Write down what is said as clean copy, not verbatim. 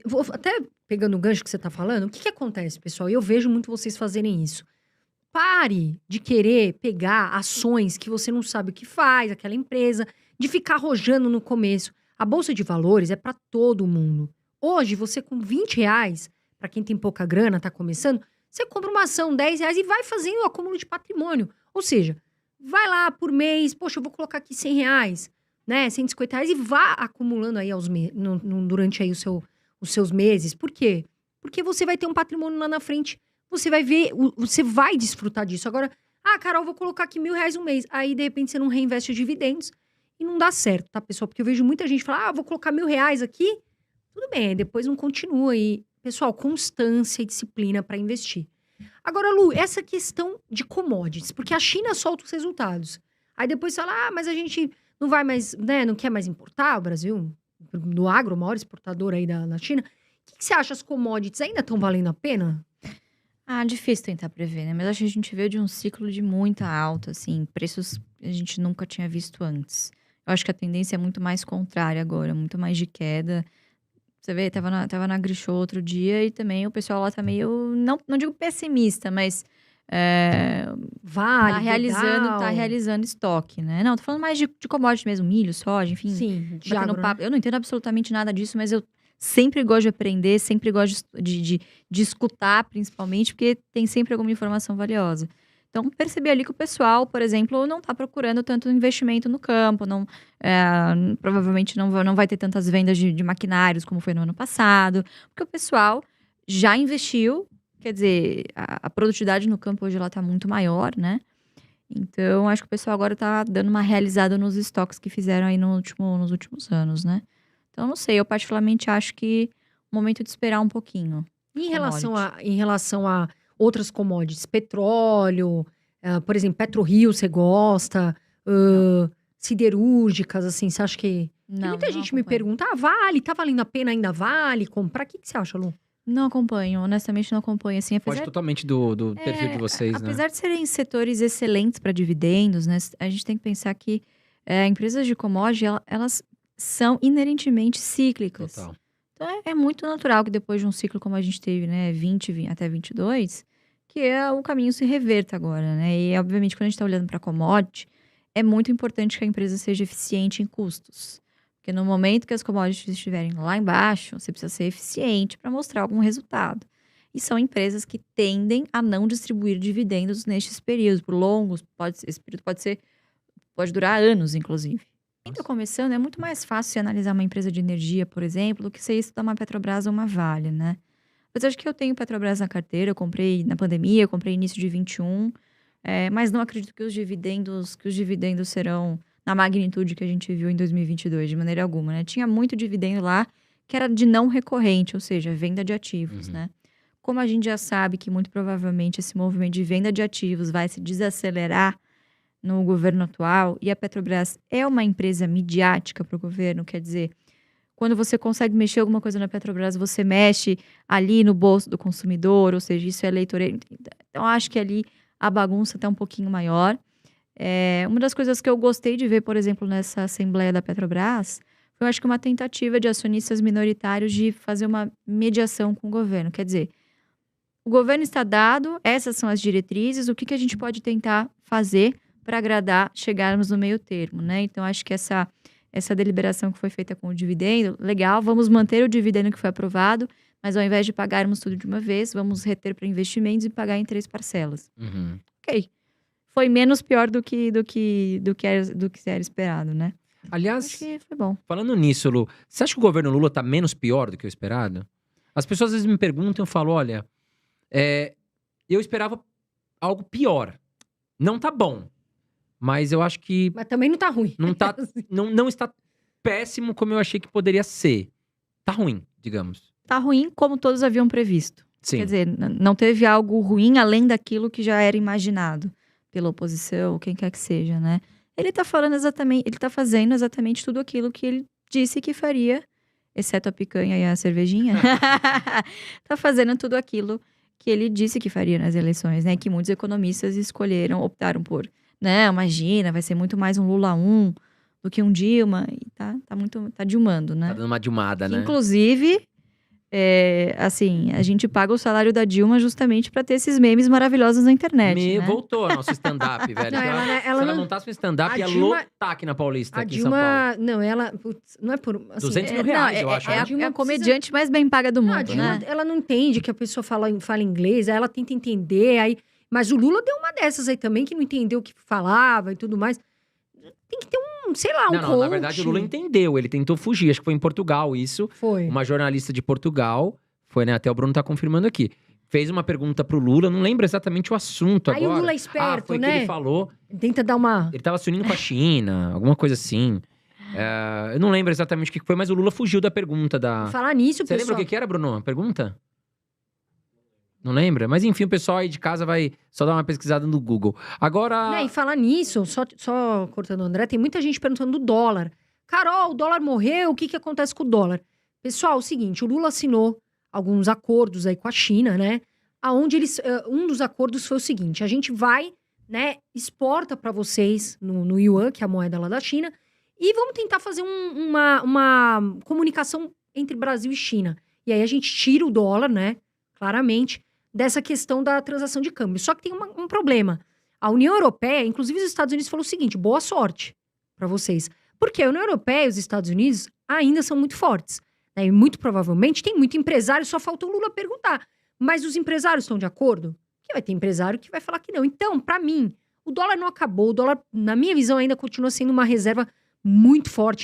Vou até pegando o gancho que você tá falando, o que que acontece, pessoal? E eu vejo muito vocês fazerem isso. Pare de querer pegar ações que você não sabe o que faz, aquela empresa, de ficar arrojando no começo. A bolsa de valores é para todo mundo. Hoje, você com R$ 20, para quem tem pouca grana, tá começando, você compra uma ação R$ 10 e vai fazendo o acúmulo de patrimônio. Ou seja, vai lá por mês, poxa, eu vou colocar aqui R$ 100, né, R$ 150 e vá acumulando aí durante aí os seus meses. Por quê? Porque você vai ter um patrimônio lá na frente. Você vai ver, você vai desfrutar disso. Agora, Carol, vou colocar aqui R$ 1.000 um mês. Aí, de repente, você não reinveste os dividendos e não dá certo, tá, pessoal? Porque eu vejo muita gente falar, vou colocar R$ 1.000 aqui. Tudo bem, aí depois não continua aí. Pessoal, constância e disciplina para investir. Agora, Lu, essa questão de commodities, porque a China solta os resultados. Aí depois fala, mas a gente não vai mais, né, não quer mais importar o Brasil, no agro, o maior exportador aí da China. O que você acha, as commodities ainda estão valendo a pena? Difícil tentar prever, né? Mas acho que a gente veio de um ciclo de muita alta, assim, preços que a gente nunca tinha visto antes. Eu acho que a tendência é muito mais contrária agora, muito mais de queda. Você vê, tava na AgriShow outro dia e também o pessoal lá tá meio, não digo pessimista, mas tá Vale, tá Gerdau. realizando estoque, né? Não, tô falando mais de commodity mesmo, milho, soja, enfim. Sim, de Batendo agro, papo. né? Eu não entendo absolutamente nada disso, mas eu sempre gosto de aprender, sempre gosto de escutar, principalmente, porque tem sempre alguma informação valiosa. Então, percebi ali que o pessoal, por exemplo, não está procurando tanto investimento no campo, provavelmente não vai ter tantas vendas de maquinários como foi no ano passado, porque o pessoal já investiu, quer dizer, a produtividade no campo hoje está muito maior, né? Então, acho que o pessoal agora está dando uma realizada nos estoques que fizeram aí nos últimos anos, né? Então, não sei, eu particularmente acho que é o momento de esperar um pouquinho. E Commodity. em relação a outras commodities, petróleo, por exemplo, PetroRio, você gosta? Não, Siderúrgicas, assim, você acha que... Porque muita não gente me acompanho. pergunta, vale, tá valendo a pena, ainda vale comprar? O que que você acha, Lu? Não acompanho, honestamente não acompanho, assim, Foge totalmente do perfil de vocês, né? apesar de serem setores excelentes para dividendos, né, a gente tem que pensar que empresas de commodity, elas são inerentemente cíclicas. Total. Então, é muito natural que depois de um ciclo como a gente teve, né, 20 até 22, que o caminho se reverta agora, né? E, obviamente, quando a gente está olhando para commodity, é muito importante que a empresa seja eficiente em custos. Porque no momento que as commodities estiverem lá embaixo, você precisa ser eficiente para mostrar algum resultado. E são empresas que tendem a não distribuir dividendos nestes períodos, por longos, esse período pode durar anos, inclusive. Quem está começando, é muito mais fácil você analisar uma empresa de energia, por exemplo, do que você estudar uma Petrobras ou uma Vale, né? Apesar de que eu tenho Petrobras na carteira, eu comprei na pandemia, eu comprei início de 21, mas não acredito que os dividendos serão na magnitude que a gente viu em 2022, de maneira alguma, né? Tinha muito dividendo lá que era de não recorrente, ou seja, venda de ativos, né? Como a gente já sabe que muito provavelmente esse movimento de venda de ativos vai se desacelerar no governo atual, e a Petrobras é uma empresa midiática para o governo, quer dizer, quando você consegue mexer alguma coisa na Petrobras, você mexe ali no bolso do consumidor, ou seja, isso é eleitoreiro. Então, acho que ali a bagunça está um pouquinho maior. Uma das coisas que eu gostei de ver, por exemplo, nessa Assembleia da Petrobras, foi, eu acho que uma tentativa de acionistas minoritários de fazer uma mediação com o governo. Quer dizer, o governo está dado, essas são as diretrizes, o que a gente pode tentar fazer para agradar, chegarmos no meio termo, né? Então, acho que essa deliberação que foi feita com o dividendo, legal, vamos manter o dividendo que foi aprovado, mas ao invés de pagarmos tudo de uma vez, vamos reter para investimentos e pagar em 3 parcelas. Ok. Foi menos pior do que era esperado, né? Aliás, Acho que foi bom. falando nisso, Lu, você acha que o governo Lula tá menos pior do que o esperado? As pessoas às vezes me perguntam, eu falo, olha, eu esperava algo pior. Não tá bom, mas eu acho que Mas também não tá ruim. não está péssimo como eu achei que poderia ser. Tá ruim, digamos. Tá ruim como todos haviam previsto. Sim. Quer dizer, não teve algo ruim além daquilo que já era imaginado pela oposição, quem quer que seja, né? Ele tá fazendo exatamente tudo aquilo que ele disse que faria, exceto a picanha e a cervejinha. Tá fazendo tudo aquilo que ele disse que faria nas eleições, né? Que muitos economistas optaram por, não, imagina, vai ser muito mais um Lula 1 do que um Dilma, e tá dilmando, né? Tá dando uma dilmada, né? Inclusive, assim, a gente paga o salário da Dilma justamente pra ter esses memes maravilhosos na internet, né? Voltou nosso stand-up, velho. Não, Se ela se ela não- montasse um stand-up, a ia Dilma- lotar aqui na Paulista, A aqui em São Paulo. Dilma, não, ela, putz, não é por, assim, 200 mil Não, reais, eu acho, é né? a Dilma comediante mais bem paga do Não, a mundo, Dilma, né? ela não entende que a pessoa fala inglês, aí ela tenta entender, aí... Mas o Lula deu uma dessas aí também, que não entendeu o que falava e tudo mais. Tem que ter sei lá, Não, coach. na verdade o Lula entendeu, ele tentou fugir, acho que foi em Portugal isso. Foi. Uma jornalista de Portugal, foi, né, até o Bruno tá confirmando aqui. Fez uma pergunta pro Lula, não lembro exatamente o assunto Aí agora. o Lula é esperto, foi que né? ele falou, Tenta dar uma... ele tava se unindo com a China, alguma coisa assim. Eu não lembro exatamente o que foi, mas o Lula fugiu da pergunta da... Falar nisso, Você lembra pessoal... o que era, Bruno? A pergunta? Não lembra? Mas enfim, o pessoal aí de casa vai só dar uma pesquisada no Google. Agora... Né, e falar nisso, só cortando o André, tem muita gente perguntando do dólar. Carol, o dólar morreu, o que acontece com o dólar? Pessoal, é o seguinte, o Lula assinou alguns acordos aí com a China, né? Aonde eles... um dos acordos foi o seguinte, a gente vai, né, exporta para vocês no yuan, que é a moeda lá da China, e vamos tentar fazer uma comunicação entre Brasil e China. E aí a gente tira o dólar, né, claramente, dessa questão da transação de câmbio. Só que tem um problema. A União Europeia, inclusive os Estados Unidos, falou o seguinte, boa sorte para vocês. Porque a União Europeia e os Estados Unidos ainda são muito fortes. Né? E muito provavelmente tem muito empresário, só faltou o Lula perguntar. Mas os empresários estão de acordo? Que vai ter empresário que vai falar que não. Então, para mim, o dólar não acabou. O dólar, na minha visão, ainda continua sendo uma reserva muito forte